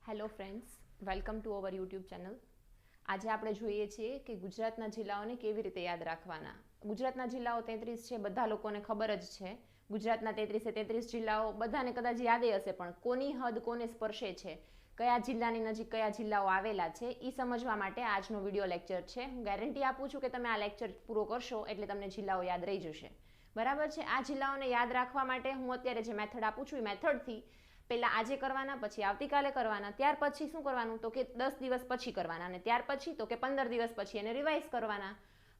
Hello friends, welcome to our YouTube channel. આજે આપણે જોઈએ છીએ કે ગુજરાતના જિલ્લાઓને કેવી રીતે યાદ રાખવાના. ગુજરાતના જિલ્લાઓ 33 છે, બધા લોકોને ખબર જ છે. ગુજરાતના 33 જિલ્લાઓ બધાને કદાચ યાદ હશે, પણ કોની હદ કોને સ્પર્શે છે, કયા જિલ્લાની નજીક કયા જિલ્લાઓ આવેલા છે, એ સમજવા માટે આજનો વિડીયો લેક્ચર છે. હું ગેરંટી આપું છું કે તમે આ લેક્ચર પૂરો કરશો એટલે તમને જિલ્લાઓ યાદ રહી જશે. બરાબર છે. આ જિલ્લાઓને યાદ રાખવા માટે હું અત્યારે જે મેથડ આપું છું એ મેથડથી પહેલાં આજે કરવાના, પછી આવતીકાલે કરવાના, ત્યાર પછી શું કરવાનું તો કે 10 દિવસ પછી કરવાના, અને ત્યાર પછી તો કે 15 દિવસ પછી એને રિવાઇઝ કરવાના.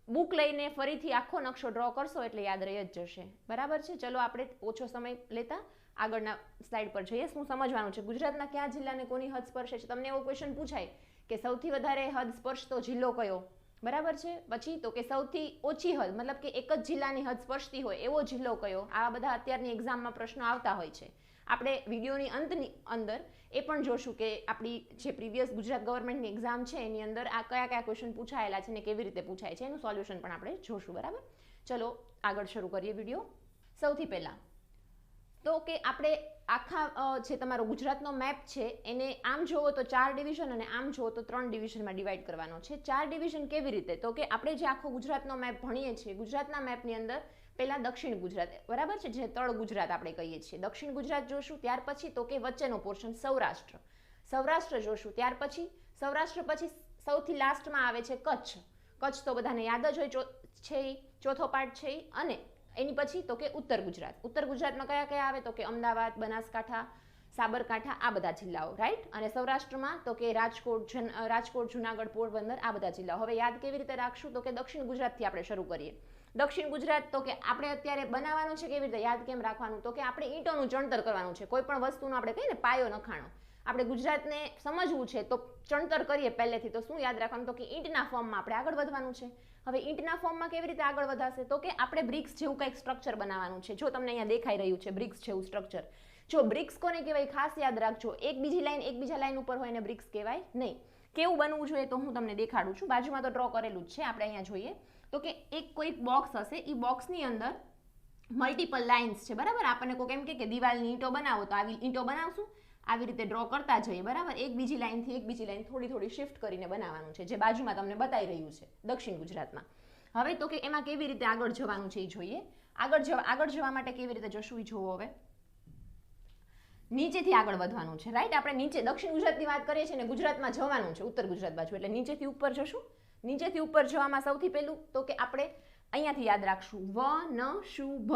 બુક લઈને ફરીથી આખો નકશો ડ્રો કરશો એટલે યાદ રહી જ જશે. બરાબર છે. ચલો આપણે ઓછો સમય લેતા આગળના સ્લાઇડ પર જઈએ. શું સમજવાનું છે? ગુજરાતના કયા જિલ્લાને કોની હદ સ્પર્શે છે. તમને એવો ક્વેશ્ચન પૂછાય કે સૌથી વધારે હદ સ્પર્શતો જિલ્લો કયો, બરાબર છે. પછી તો કે સૌથી ઓછી હદ, મતલબ કે એક જ જિલ્લાની હદ સ્પર્શતી હોય એવો જિલ્લો કયો. આવા બધા અત્યારની એક્ઝામમાં પ્રશ્નો આવતા હોય છે. આપણે વિડીયોની અંતની અંદર એ પણ જોશું કે આપણી જે પ્રીવિયસ ગુજરાત ગવર્મેન્ટની એક્ઝામ છે એની અંદર આ કયા કયા ક્વેશ્ચન પૂછાયેલા છે ને કેવી રીતે પૂછાય છે એનું સોલ્યુશન પણ આપણે જોશું. બરાબર. ચલો આગળ શરૂ કરીએ વિડીયો. સૌથી પહેલાં તો કે આપણે આખા જે તમારો ગુજરાતનો મેપ છે એને આમ જોવો તો 4 ડિવિઝન અને આમ જોવો તો 3 ડિવિઝનમાં ડિવાઈડ કરવાનો છે. 4 ડિવિઝન કેવી રીતે તો કે આપણે જે આખો ગુજરાતનો મેપ ભણીએ છીએ, ગુજરાતના મેપની અંદર પહેલાં દક્ષિણ ગુજરાત, બરાબર છે, જે તળ ગુજરાત આપણે કહીએ છીએ, દક્ષિણ ગુજરાત જોશું. ત્યાર પછી તો કે વચ્ચેનો પોર્શન સૌરાષ્ટ્ર જોશું. ત્યાર પછી સૌરાષ્ટ્ર પછી સૌથી લાસ્ટમાં આવે છે કચ્છ. કચ્છ તો બધાને યાદ જ હોય છે, ચોથો પાર્ટ છે. અને એની પછી તો કે ઉત્તર ગુજરાતમાં કયા કયા આવે તો કે અમદાવાદ, બનાસકાંઠા, સાબરકાંઠા, આ બધા જિલ્લાઓ, રાઈટ. અને સૌરાષ્ટ્રમાં તો કે રાજકોટ, જુનાગઢ, પોરબંદર, આ બધા જિલ્લાઓ. હવે યાદ કેવી રીતે રાખશું તો કે દક્ષિણ ગુજરાતથી આપણે શરૂ કરીએ. દક્ષિણ ગુજરાત તો કે આપણે અત્યારે બનાવવાનું છે. કેવી રીતે યાદ કેમ રાખવાનું તો કે આપણે ઈંટોનું ચણતર કરવાનું છે. કોઈ પણ વસ્તુનો આપણે કહીએ ને પાયો નખાણો, આપણે ગુજરાતને સમજવું છે તો ચણતર કરીએ પહેલેથી. તો શું યાદ રાખવાનું તો કે ઈંટના ફોર્મમાં આપણે આગળ વધવાનું છે. હવે ઈંટના ફોર્મમાં કેવી રીતે આગળ વધાશે તો કે આપણે બ્રિક્સ જેવું કંઈક સ્ટ્રક્ચર બનાવવાનું છે. જો તમને અહીંયા દેખાઈ રહ્યું છે બ્રિક્સ જેવું સ્ટ્રક્ચર. જો બ્રિક્સ કોને કહેવાય ખાસ યાદ રાખજો. એક બીજા લાઈન ઉપર હોય એને બ્રિક્સ કહેવાય નહીં. કેવું બનવું જોઈએ તો હું તમને દેખાડું છું. બાજુમાં તો ડ્રો કરેલું જ છે. આપણે અહીંયા જોઈએ તો કે એક કોઈ બોક્સ હશે, એ બોક્સની અંદર મલ્ટિપલ લાઇન્સ છે, બરાબર. આપણને કોઈ એમ કે દિવાલની ઈંટો બનાવો તો આવી ઈંટો બનાવશું, આવી રીતે ડ્રો કરતા જઈએ, બરાબર. એક બીજી લાઈન થોડી શિફ્ટ કરીને બનાવવાનું છે, જે બાજુમાં તમને બતાવી રહ્યું છે દક્ષિણ ગુજરાતમાં. હવે તો કે એમાં કેવી રીતે આગળ જવાનું છે એ જોઈએ. આગળ જવા માટે કેવી રીતે જશું એ જોવો. હવે નીચેથી આગળ વધવાનું છે, રાઈટ. આપણે નીચે દક્ષિણ ગુજરાતની વાત કરીએ છીએ ને ગુજરાતમાં જવાનું છે ઉત્તર ગુજરાત બાજુ, એટલે નીચેથી ઉપર જશું. નીચેથી ઉપર જવામાં સૌથી પહેલું તો કે આપણે અહીંયાથી યાદ રાખશું વનશુભ.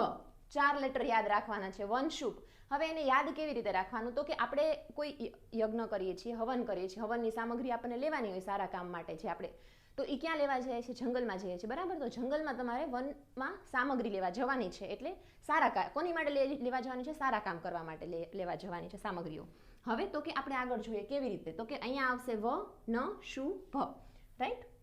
4 લેટર યાદ રાખવાના છે. વનશુભ. હવે એને યાદ કેવી રીતે રાખવાનું તો કે આપણે કોઈ યજ્ઞ કરીએ છીએ, હવન કરીએ છીએ, હવનની સામગ્રી આપણને લેવાની હોય સારા કામ માટે છે આપણે, તો એ ક્યાં લેવા જઈએ છીએ? જંગલમાં જઈએ છીએ, બરાબર. તો જંગલમાં તમારે વનમાં સામગ્રી લેવા જવાની છે, એટલે સારા કામ કોની માટે લેવા જવાની છે? સારા કામ કરવા માટે લેવા જવાની છે સામગ્રીઓ. હવે તો કે આપણે આગળ જોઈએ કેવી રીતે તો કે અહીંયા આવશે વનશુભ, રાઈટ.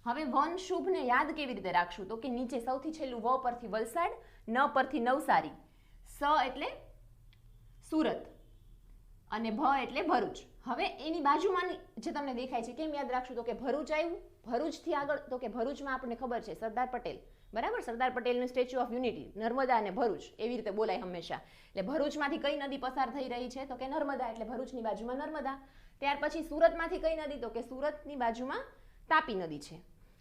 હવે વનશુભને યાદ કેવી રીતે રાખશું તો કે નીચે સૌથી છેલ્લું વ પરથી વલસાડ, ન પરથી નવસારી, સ એટલે સુરત અને ભ એટલે ભરૂચ. હવે એની બાજુમાં જે તમને દેખાય છે કેમ યાદ રાખશું તો કે ભરૂચ આવ્યું. ભરૂચથી આગળ તો કે ભરૂચમાં આપણને ખબર છે સરદાર પટેલ, બરાબર. સરદાર પટેલનું સ્ટેચ્યુ ઓફ યુનિટી, નર્મદા અને ભરૂચ એવી રીતે બોલાય હંમેશા. એટલે ભરૂચમાંથી કઈ નદી પસાર થઈ રહી છે તો કે નર્મદા, એટલે ભરૂચની બાજુમાં નર્મદા. ત્યાર પછી સુરતમાંથી કઈ નદી તો કે સુરતની બાજુમાં તાપી નદી છે.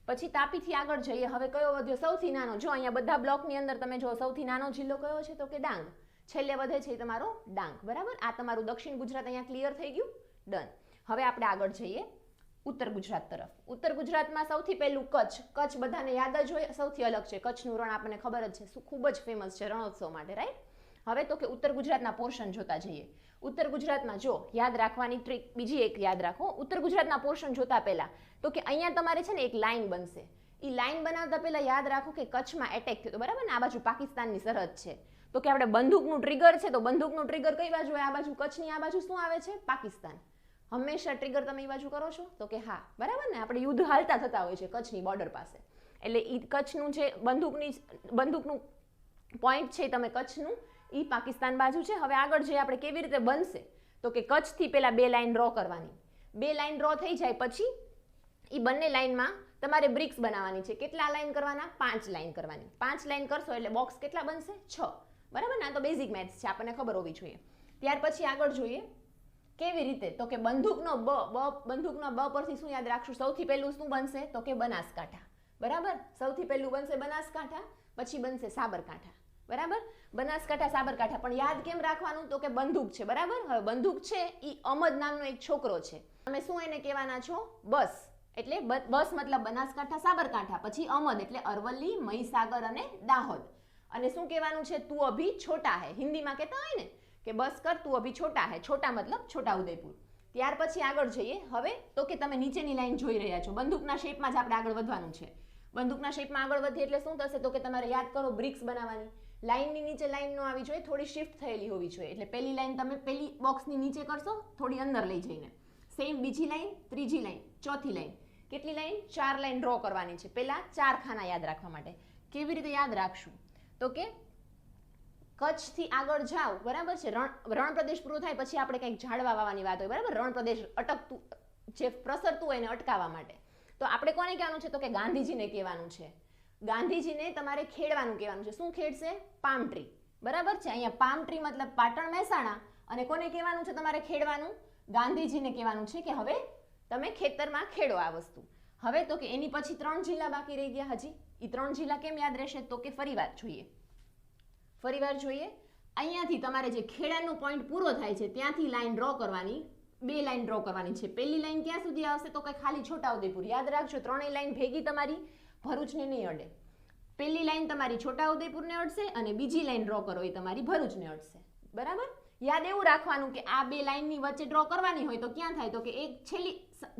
પછી તાપીથી આગળ જઈએ. હવે કયો વધ્યો? સૌથી નાનો. જો અહીંયા બધા બ્લોકની અંદર તમે જો સૌથી નાનો જિલ્લો કયો છે તો કે ડાંગ. છેલ્લે વધે છે તમારો ડાંગ, બરાબર. આ તમારું દક્ષિણ ગુજરાત અહીંયા ક્લિયર થઈ ગયું, ડન. હવે આપણે આગળ જઈએ ઉત્તર ગુજરાત તરફ. ઉત્તર ગુજરાતમાં સૌથી પહેલું કચ્છ. કચ્છ બધાને યાદ જ હોય, સૌથી અલગ છે. કચ્છનું રણ આપણને ખબર જ છે, ખૂબ જ ફેમસ છે રણોત્સવ માટે, રાઈટ. હવે તો કે ઉત્તર ગુજરાતના પોર્શન જોતા જઈએ. ઉત્તર ગુજરાતમાં જો યાદ રાખવાની ટ્રીક બીજી એક યાદ રાખો. ઉત્તર ગુજરાતના પોર્શન જોતા પહેલા તો કે અહીંયા તમારે છે ને એક લાઈન બનશે. એ લાઈન બનાવતા પહેલા યાદ રાખો કે કચ્છમાં એટેક થયો, બરાબર ને. આ બાજુ પાકિસ્તાનની સરહદ છે તો કે આપણે બંદૂકનું ટ્રિગર છે, તો બંદૂકનું ટ્રિગર કઈ બાજુ હોય? આ બાજુ. કચ્છની આ બાજુ શું આવે છે? પાકિસ્તાન. હંમેશા ટ્રિગર તમે એ બાજુ કરો છો તો કે હા, બરાબર ને. આપણે યુદ્ધ હાલતા થતા હોય છે કચ્છની બોર્ડર પાસે, એટલે એ કચ્છનું જે બંદૂકનું પોઈન્ટ છે તમે કચ્છનું, એ પાકિસ્તાન બાજુ છે. હવે આગળ જે આપણે કેવી રીતે બનશે તો કે કચ્છથી પહેલા 2 લાઈન ડ્રો કરવાની. 2 લાઈન ડ્રો થઈ જાય પછી એ બંને લાઈનમાં તમારે બ્રિક્સ બનાવવાની છે. કેટલા લાઈન કરવાના? 5 લાઈન કરવાની. 5 લાઈન કરશો એટલે બોક્સ કેટલા બનશે? 6, બરાબર ને. આ તો બેઝિક મેથ્સ છે, આપણને ખબર હોવી જોઈએ. ત્યાર પછી આગળ જોઈએ કેવી રીતે? તો કે બંદૂકનો બંદૂકનો બ પરથી શું યાદ રાખશું? સૌથી પહેલું શું બનશે? તો કે બનાસકાંઠા. બરાબર, સૌથી પહેલું બનશે બનાસકાંઠા, પછી બનશે સાબરકાંઠા. બરાબર, બનાસકાંઠા સાબરકાંઠા. પણ યાદ કેમ રાખવાનું? તો કે બંદૂક છે. બરાબર, હવે બંદૂક છે એ અમદ નામનો એક છોકરો છે. તમે શું એને કહેવાના છો? બસ. એટલે બસ મતલબ બનાસકાંઠા સાબરકાંઠા, પછી અમદ એટલે અરવલ્લી, મહીસાગર અને દાહોદ. અને શું કહેવાનું છે? તું અભી છોટા હે. હિન્દીમાં કહેતા હોય ને કે બસ કર, તું અભી છોટા હે. છોટા મતલબ છોટા ઉદેપુર. ત્યાર પછી આગળ જઈએ. હવે તો કે તમે નીચેની લાઈન જોઈ રહ્યા છો, બંદૂકના શેપમાં જ આપણે આગળ વધવાનું છે. બંદૂકના શેપમાં આગળ વધીએ એટલે શું થશે? તો કે તમારે યાદ કરો બ્રિક્સ બનાવવાની. લાઈનની નીચે લાઈન ન આવી જોઈએ, થોડી શિફ્ટ થયેલી હોવી જોઈએ. એટલે પહેલી લાઈન તમે પહેલી બોક્સની નીચે કરશો, થોડી અંદર લઈ જઈને. સેમ બીજી લાઈન, ત્રીજી લાઈન, ચોથી લાઈન. કેટલી લાઈન? 4 લાઈન ડ્રો કરવાની છે. પહેલા 4 ખાના યાદ રાખવા માટે. કેવી રીતે યાદ રાખશું? તો કે કચ્છથી આગળ જાઓ, બરાબર છે, રણ પ્રદેશ પૂરો થાય પછી આપણે કંઈક ઝાડવા વાવવાની વાત હોય. બરાબર, રણ પ્રદેશ અટકતું જે પ્રસરતું હોય એને અટકાવવા માટે. તો આપણે કોને કહેવાનું છે? તો કે ગાંધીજીને કહેવાનું છે. ગાંધીજીને તમારે ખેડવાનું કહેવાનું છે. શું ખેડશે? Palm tree. બરાબર છે, અહીંયા પામ ટ્રી મતલબ પાટણ મહેસાણા. અને કોને કહેવાનું છે તમારે ખેડવાનું? ગાંધીજીને કહેવાનું છે કે હવે તમે ખેતરમાં ખેડો આ વસ્તુ. હવે તો કે એની પછી 3 જિલ્લા બાકી રહી ગયા હજી. એ 3 જિલ્લા કેમ યાદ રહેશે? તો કે ફરીવાર જોઈએ. અહીંયાથી તમારે જે ખેડાનો પોઈન્ટ પૂરો થાય છે ત્યાંથી લાઈન ડ્રો કરવાની. 2 લાઈન ડ્રો કરવાની છે. પહેલી લાઈન ક્યાં સુધી આવશે? તો કે ખાલી છોટાઉદેપુર. યાદ રાખજો, 3 લાઈન ભેગી તમારી ભરૂચને નહીં અડે. પહેલી લાઈન તમારી છોટાઉદેપુરને અડશે અને બીજી લાઈન ડ્રો કરો એ તમારી ભરૂચને અડશે. બરાબર, યાદ એવું રાખવાનું કે આ 2 લાઈનની વચ્ચે ડ્રો કરવાની હોય તો ક્યાં થાય? તો કે એક છેલ્લી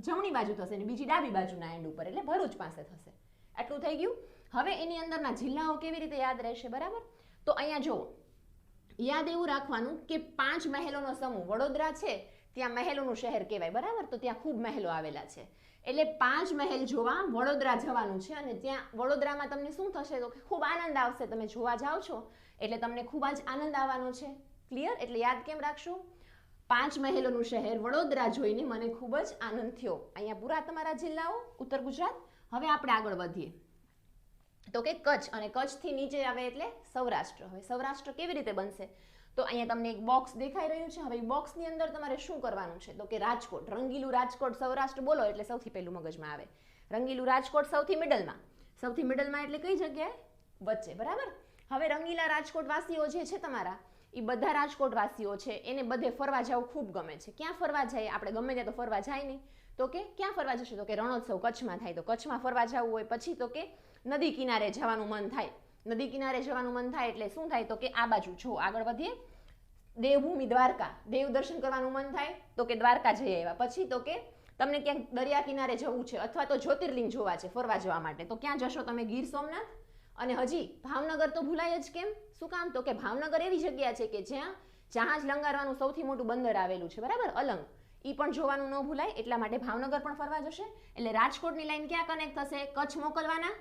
જમણી બાજુ થશે અને બીજી ડાબી બાજુના એન્ડ ઉપર, એટલે ભરૂચ પાસે થશે. આટલું થઈ ગયું. હવે એની અંદરના જિલ્લાઓ કેવી રીતે યાદ રહેશે? બરાબર, તો અહીંયા જુઓ, યાદ એવું રાખવાનું કે 5 મહેલોનો સમૂહ. વડોદરા છે ત્યાં મહેલોનું શહેર કહેવાય. બરાબર, તો ત્યાં ખૂબ મહેલો આવેલા છે. એટલે 5 મહેલ જોવા વડોદરા જવાનું છે. અને ત્યાં વડોદરામાં તમને શું થશે? તો કે ખૂબ આનંદ આવશે. તમે જોવા જાઓ છો એટલે તમને ખૂબ જ આનંદ આવવાનો છે. ક્લિયર? એટલે યાદ કેમ રાખશું? 5 મહેલોનું શહેર વડોદરા જોઈને મને ખૂબ જ આનંદ થયો. અહીંયા પૂરા તમારા જિલ્લાઓ ઉત્તર ગુજરાત. હવે આપણે આગળ વધીએ તો કે કચ્છ, અને કચ્છથી નીચે આવે એટલે સૌરાષ્ટ્ર. હવે સૌરાષ્ટ્ર કેવી રીતે બનશે? તો અહીંયા તમને એક બોક્સ દેખાઈ રહ્યું છે. હવે એ બોક્સની અંદર તમારે શું કરવાનું છે? તો કે રાજકોટ, રંગીલું રાજકોટ, સૌરાષ્ટ્ર બોલો એટલે સૌથી પહેલું મગજમાં આવે રંગીલું રાજકોટ. સૌથી મિડલમાં એટલે કઈ જગ્યાએ? વચ્ચે. બરાબર, હવે રંગીલા રાજકોટ વાસીઓ જે છે તમારા, એ બધા રાજકોટ વાસીઓ છે એને બધે ફરવા જવું ખૂબ ગમે છે. ક્યાં ફરવા જાય? આપણે ગમે ત્યાં તો ફરવા જાય નહીં. તો કે ક્યાં ફરવા જશે? તો કે રણોત્સવ કચ્છમાં થાય તો કચ્છમાં ફરવા જવું હોય. પછી તો કે નદી કિનારે જવાનું મન થાય. નદી કિનારે જવાનું મન થાય એટલે શું થાય? તો કે આ બાજુ જો આગળ વધીએ, દેવભૂમિ દ્વારકા, દેવ દર્શન કરવાનું મન થાય તો કે દ્વારકા જઈ આવ્યા. પછી તો કે તમને ક્યાંક દરિયા કિનારે જવું છે અથવા તો જ્યોતિર્લિંગ જોવા છે ફરવા જવા માટે, તો ક્યાં જશો તમે? ગીર સોમનાથ. અને હજી ભાવનગર તો ભૂલાય જ કેમ? શું કામ? તો કે ભાવનગર એવી જગ્યા છે કે જ્યાં જહાજ લંગારવાનું સૌથી મોટું બંદર આવેલું છે. બરાબર, અલંગ. એ પણ જોવાનું ન ભૂલાય, એટલા માટે ભાવનગર પણ ફરવા જશે. એટલે રાજકોટની લાઈન ક્યાં કનેક્ટ થશે? કચ્છ મોકલવાના,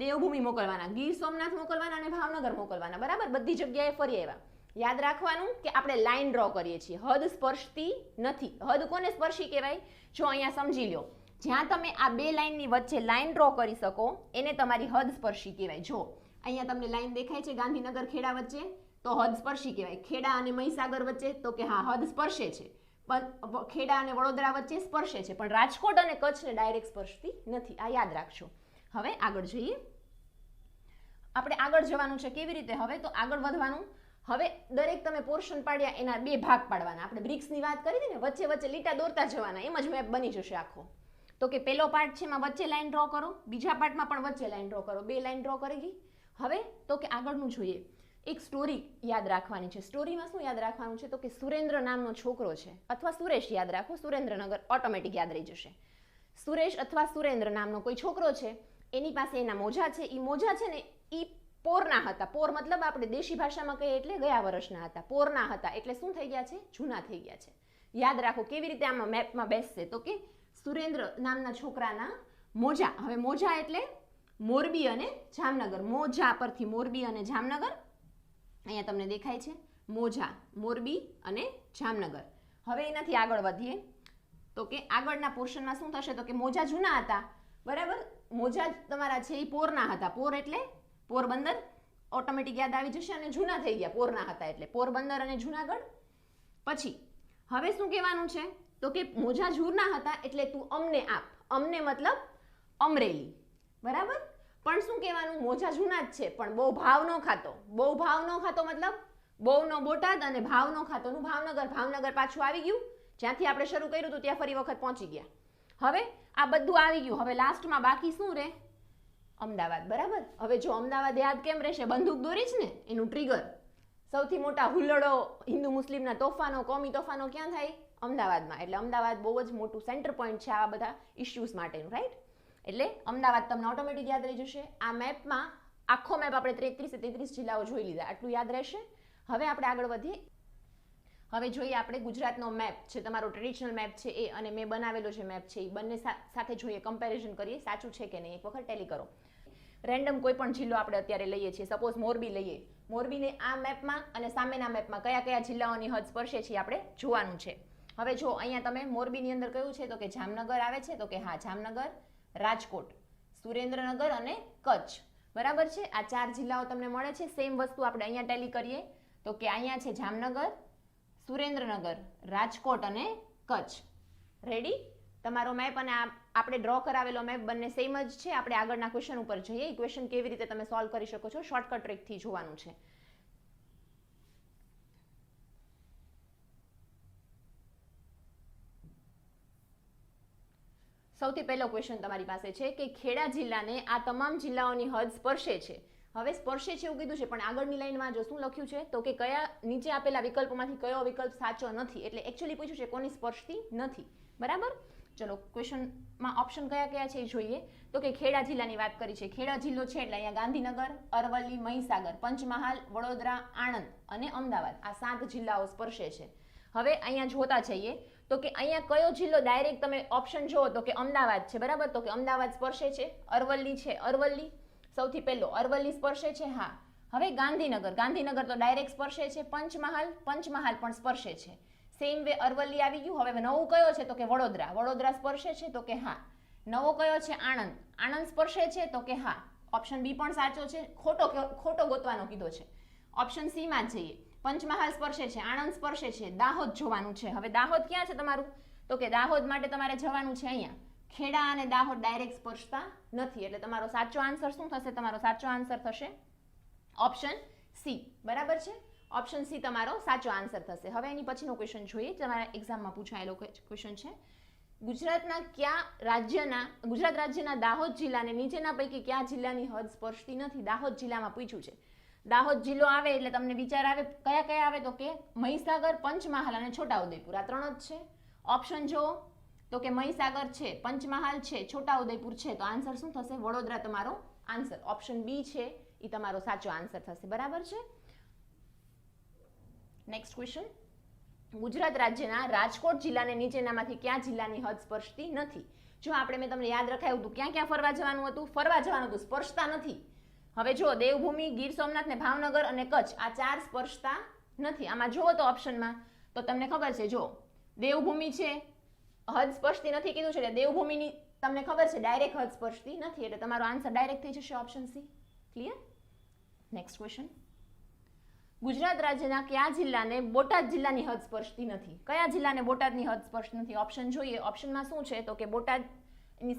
દેવભૂમિ મોકલવાના, ગીર સોમનાથ મોકલવાના અને ભાવનગર મોકલવાના. બરાબર, બધી જગ્યાએ ફરી આવ્યા. યાદ રાખવાનું કે આપણે લાઈન ડ્રો કરીએ છીએ, હદ સ્પર્શતી નથી. હદ કોને સ્પર્શી કહેવાય? જો અહીંયા સમજી લો, જ્યાં તમે આ 2 લાઈનની વચ્ચે લાઈન ડ્રો કરી શકો એને તમારી હદ સ્પર્શી કહેવાય. જો અહીંયા તમને લાઈન દેખાય છે ગાંધીનગર ખેડા વચ્ચે, તો હદ સ્પર્શી કહેવાય. ખેડા અને મહીસાગર વચ્ચે, તો કે હા હદ સ્પર્શે છે. પણ ખેડા અને વડોદરા વચ્ચે સ્પર્શે છે, પણ રાજકોટ અને કચ્છને ડાયરેક્ટ સ્પર્શતી નથી. આ યાદ રાખજો. હવે આગળ જઈએ. આપણે આગળ જવાનું છે. કેવી રીતે? હવે તો આગળ વધવાનું. હવે દરેક તમે પોર્શન પાડ્યા એના 2 ભાગ પાડવાના. આપણે બ્રિક્સની વાત કરી હતી ને, વચ્ચે વચ્ચે લીટા દોરતા જવાના, એમ જ મેપ બની જશે આખો. તો કે પહેલો પાર્ટ છે એમાં વચ્ચે લાઈન ડ્રો કરો, બીજા પાર્ટમાં પણ વચ્ચે લાઈન ડ્રો કરો. 2 લાઈન ડ્રો કરી ગઈ. હવે તો કે આગળનું જોઈએ. એક સ્ટોરી યાદ રાખવાની છે. સ્ટોરીમાં શું યાદ રાખવાનું છે? તો કે સુરેન્દ્ર નામનો છોકરો છે, અથવા સુરેશ યાદ રાખો, સુરેન્દ્રનગર ઓટોમેટિક યાદ રહી જશે. સુરેશ અથવા સુરેન્દ્ર નામનો કોઈ છોકરો છે, એની પાસે એના મોજા છે. એ મોજા છે ને એ પોરના હતા. પોર મતલબ આપણે દેશી ભાષામાં કહીએ એટલે ગયા વર્ષના હતા. પોરના હતા એટલે શું થઈ ગયા છે? જૂના થઈ ગયા છે. યાદ રાખો કેવી રીતે આમાં મેપમાં બેસશે. તો કે સુરેન્દ્ર નામના છોકરાના મોજા. હવે મોજા એટલે મોરબી અને જામનગર. મોજા પરથી મોરબી અને જામનગર. અહીંયા તમને દેખાય છે મોજા, મોરબી અને જામનગર. હવે એનાથી આગળ વધીએ તો કે આગળના પોર્શનમાં શું થશે? તો કે મોજા જૂના હતા. બરાબર, મોજા તમારા છે એ પોરના હતા. પોર એટલે પોરબંદર ઓટોમેટિક યાદ આવી જશે, અને જૂના થઈ ગયા પોરના હતા એટલે પોરબંદર અને જુનાગઢ. પછી હવે શું કહેવાનું છે તો કે મોજા ઝૂરના હતા એટલે તું અમને આપ. અમને મતલબ અમરેલી, બરાબર. પણ શું કહેવાનું, મોજા જૂના જ છે પણ બહુ ભાવ ન ખાતો. બહુ ભાવ ન ખાતો મતલબ બહુનો બોટાદ અને ભાવનો ખાતોનું ભાવનગર. ભાવનગર પાછું આવી ગયું, જ્યાંથી આપણે શરૂ કર્યું હતું ત્યાં ફરી વખત પહોંચી ગયા. હવે આ બધું આવી ગયું, હવે લાસ્ટમાં બાકી શું રહે, અમદાવાદ, બરાબર. હવે જો અમદાવાદ યાદ કેમ રહેશે, બંદૂક દોરી જ ને, એનું ટ્રિગર. સૌથી મોટા હુલ્લડો હિન્દુ મુસ્લિમના તોફાનો, કોમી તોફાનો ક્યાં થાય, અમદાવાદમાં. એટલે અમદાવાદ બહુ જ મોટું સેન્ટર પોઈન્ટ છે આવા બધા ઇશ્યુઝ માટેનું, રાઈટ. એટલે અમદાવાદ તમને ઓટોમેટિક યાદ રહી જશે. આ મેપમાં આખો મેપ આપણે 33 જિલ્લાઓ જોઈ લીધા, આટલું યાદ રહેશે. હવે આપણે આગળ વધીએ. હવે જોઈએ આપણે ગુજરાતનો મેપ છે, તમારો ટ્રેડિશનલ મેપ છે એ, અને મેં બનાવેલો જે મેપ છે એ બંને સાથે જોઈએ, કમ્પેરિઝન કરીએ સાચું છે કે નહીં. એક વખત ટેલી કરો. રેન્ડમ કોઈ પણ જિલ્લો આપણે અત્યારે લઈએ છીએ, સપોઝ મોરબી લઈએ. મોરબીને આ મેપમાં અને સામેના મેપમાં કયા કયા જિલ્લાઓની હદ સ્પર્શે છે આપણે જોવાનું છે. હવે જો અહીંયા તમે મોરબીની અંદર કયું છે તો કે જામનગર આવે છે, તો કે હા જામનગર, રાજકોટ, સુરેન્દ્રનગર અને કચ્છ, બરાબર છે. આ 4 જિલ્લાઓ તમને મળે છે. સેમ વસ્તુ આપણે અહીંયા ટેલી કરીએ તો કે અહીંયા છે જામનગર, સુરેન્દ્રનગર, રાજકોટ અને કચ્છ. રેડી? તમારો મેપ અને આપણે ડ્રો કરાવેલો મેપ બંને સેમ જ છે. આપણે આગળના ક્વેશ્ચન ઉપર જઈએ. ઇક્વેશન કેવી રીતે તમે સોલ્વ કરી શકો છો, શોર્ટકટ ટ્રીકથી જોવાનું છે. સૌથી પહેલો ક્વેશ્ચન તમારી પાસે છે કે ખેડા જિલ્લાને આ તમામ જિલ્લાઓની હદ સ્પર્શે છે. હવે સ્પર્શે છે એવું કીધું છે, પણ આગળની લાઈનમાં જો શું લખ્યું છે તો કે કયા નીચે આપેલા વિકલ્પોમાંથી કયો વિકલ્પ સાચો નથી. એટલે એકચ્યુઅલી પૂછ્યું છે કોની સ્પર્શતી નથી, બરાબર. ચલો ક્વેશ્ચનમાં ઓપ્શન કયા કયા છે એ જોઈએ. તો કે ખેડા જિલ્લાની વાત કરી છે. ખેડા જિલ્લો છે એટલે અહીંયા ગાંધીનગર, અરવલ્લી, મહીસાગર, પંચમહાલ, વડોદરા, આણંદ અને અમદાવાદ, આ 7 જિલ્લાઓ સ્પર્શે છે. હવે અહીંયા જોતા જઈએ તો કે અહીંયા કયો જિલ્લો ડાયરેક્ટ તમે ઓપ્શન જુઓ તો કે અમદાવાદ છે, બરાબર. તો કે અમદાવાદ સ્પર્શે છે. અરવલ્લી છે, અરવલ્લી સૌથી પહેલો અરવલ્લી સ્પર્શે છે, હા. હવે ગાંધીનગર, ગાંધીનગર તો ડાયરેક્ટ સ્પર્શે છે. પંચમહાલ, પંચમહાલ પણ સ્પર્શે છે. સેમ વે અરવલ્લી આવી ગયું. હવે નવું કયો છે તો કે વડોદરા, વડોદરા સ્પર્શે છે તો કે હા. નવો કયો છે આણંદ, આણંદ સ્પર્શે છે તો કે હા. ઓપ્શન બી પણ સાચો છે. ખોટો ગોતવાનો કીધો છે. ઓપ્શન સી માં જ જઈએ. પંચમહાલ સ્પર્શે છે, આણંદ સ્પર્શે છે, દાહોદ જોવાનું છે. હવે દાહોદ ક્યાં છે તમારું તો કે દાહોદ માટે તમારે જવાનું છે અહીંયા. ખેડા અને દાહોદ ડાયરેક્ટ સ્પર્શતા નથી. એટલે તમારો સાચો આન્સર શું થશે, તમારો સાચો આન્સર થશે ઓપ્શન સી, બરાબર છે. ઓપ્શન સી તમારો સાચો આન્સર થશે. હવે એની પછીનો ક્વેશ્ચન જોઈએ, તમારા એક્ઝામમાં પૂછાયેલો ક્વેશ્ચન છે. ગુજરાત રાજ્યના દાહોદ જિલ્લાને નીચેના પૈકી કયા જિલ્લાની હદ સ્પર્શતી નથી. દાહોદ જિલ્લામાં પૂછ્યું છે. દાહોદ જિલ્લો આવે એટલે તમને વિચાર આવે કયા કયા આવે તો કે મહીસાગર, પંચમહાલ અને છોટાઉદેપુર, આ 3 જ છે. ઓપ્શન જો તો કે મહીસાગર છે, પંચમહાલ છે, છોટાઉદેપુર છે. તો આન્સર શું થશે, વડોદરા તમારો આન્સર. ઓપ્શન બી છે એ તમારો સાચો આન્સર થશે, બરાબર છે. Next question. ગુજરાત રાજ્યના રાજકોટ જિલ્લાને નીચેનામાંથી કયા જિલ્લાની હદ સ્પર્શતી નથી. જો મેં તમને યાદ રખાયું હતું ક્યાં ક્યાં ફરવા જવાનું હતું, સ્પર્શતા નથી. હવે જો દેવભૂમિ, ગીર સોમનાથ ને ભાવનગર અને કચ્છ, આ 4 સ્પર્શતા નથી. આમાં જુઓ તો ઓપ્શનમાં તો તમને ખબર છે, જો દેવભૂમિ છે હદ સ્પર્શતી નથી કીધું છે, એટલે દેવભૂમિની તમને ખબર છે ડાયરેક્ટ હદ સ્પર્શતી નથી. એટલે તમારો આન્સર ડાયરેક્ટ થઈ જશે option C. Clear? Next question. Gujarat રાજ્યના કયા જિલ્લાને બોટાદ જિલ્લાની હદ સ્પર્શતી નથી. કયા જિલ્લાને બોટાદની હદ સ્પર્શતી નથી ઓપ્શન જોઈએ. ઓપ્શનમાં શું છે તો કે બોટાદની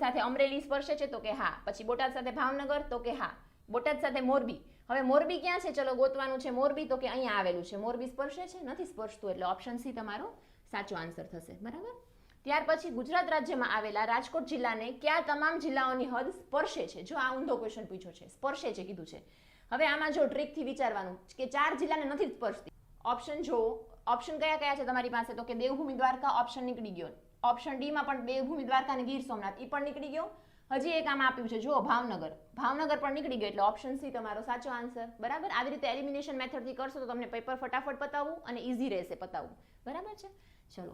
સાથે અમરેલી સ્પર્શે છે તો કે હા. પછી બોટાદ સાથે ભાવનગર તો કે હા. બોટાદ સાથે મોરબી. હવે મોરબી ક્યાં છે, ચલો ગોતવાનું છે મોરબી, તો કે અહીંયા આવેલું છે. મોરબી સ્પર્શે છે, નથી સ્પર્શતું. એટલે ઓપ્શન સી તમારો સાચો આન્સર થશે, બરાબર. ત્યાર પછી ગુજરાત રાજ્યમાં આવેલા રાજકોટ જિલ્લાને કયા તમામ જિલ્લાઓની હદ સ્પર્શે છે. જો આ ઊંધો ક્વેશ્ચન પૂછ્યો છે, સ્પર્શે છે કીધું છે. હવે આમાં જો ટ્રીકથી વિચારવાનું કે 4 જિલ્લાને નથી સ્પર્શતી. ઓપ્શન જો ઓપ્શન કયા કયા છે તમારી પાસે તો કે દેવભૂમિ, દ્વારકા ઓપ્શન નીકળી ગયો. ઓપ્શન ડી માં પણ દેવભૂમિ, દ્વારકા અને ગીર સોમનાથ એ પણ નીકળી ગયો. હજી એક આમાં આપ્યું છે જો ભાવનગર પણ નીકળી ગયો. એટલે ઓપ્શન સી તમારો સાચો આન્સર, બરાબર. આવી રીતે એલિમિનેશન મેથડથી કરશો તો તમને પેપર ફટાફટ પતાવવું અને ઈઝી રહેશે પતાવવું, બરાબર છે. ચલો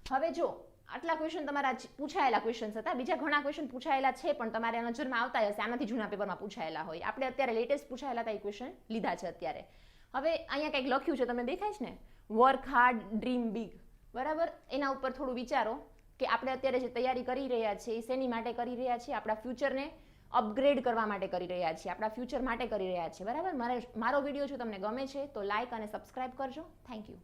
હવે જો આટલા ક્વેશ્ચન તમારા પૂછાયેલા ક્વેશ્ચન્સ હતા. બીજા ઘણા ક્વેશ્ચન પૂછાયેલા છે પણ તમારે નજરમાં આવતા હશે, આનાથી જૂના પેપરમાં પૂછાયેલા હોય. આપણે અત્યારે લેટેસ્ટ પૂછાયેલા હતા એ ક્વેશ્ચન લીધા છે અત્યારે. હવે અહીંયા કંઈક લખ્યું છે તમને દેખાય છે ને, વર્ક હાર્ડ ડ્રીમ બિગ, બરાબર. એના ઉપર થોડું વિચારો કે આપણે અત્યારે જે તૈયારી કરી રહ્યા છીએ એ શેની માટે કરી રહ્યા છીએ. આપણા ફ્યુચરને અપગ્રેડ કરવા માટે કરી રહ્યા છીએ, આપણા ફ્યુચર માટે કરી રહ્યા છીએ, બરાબર. મારો વિડીયો જો તમને ગમે છે તો લાઇક અને સબસ્ક્રાઇબ કરજો. Thank you.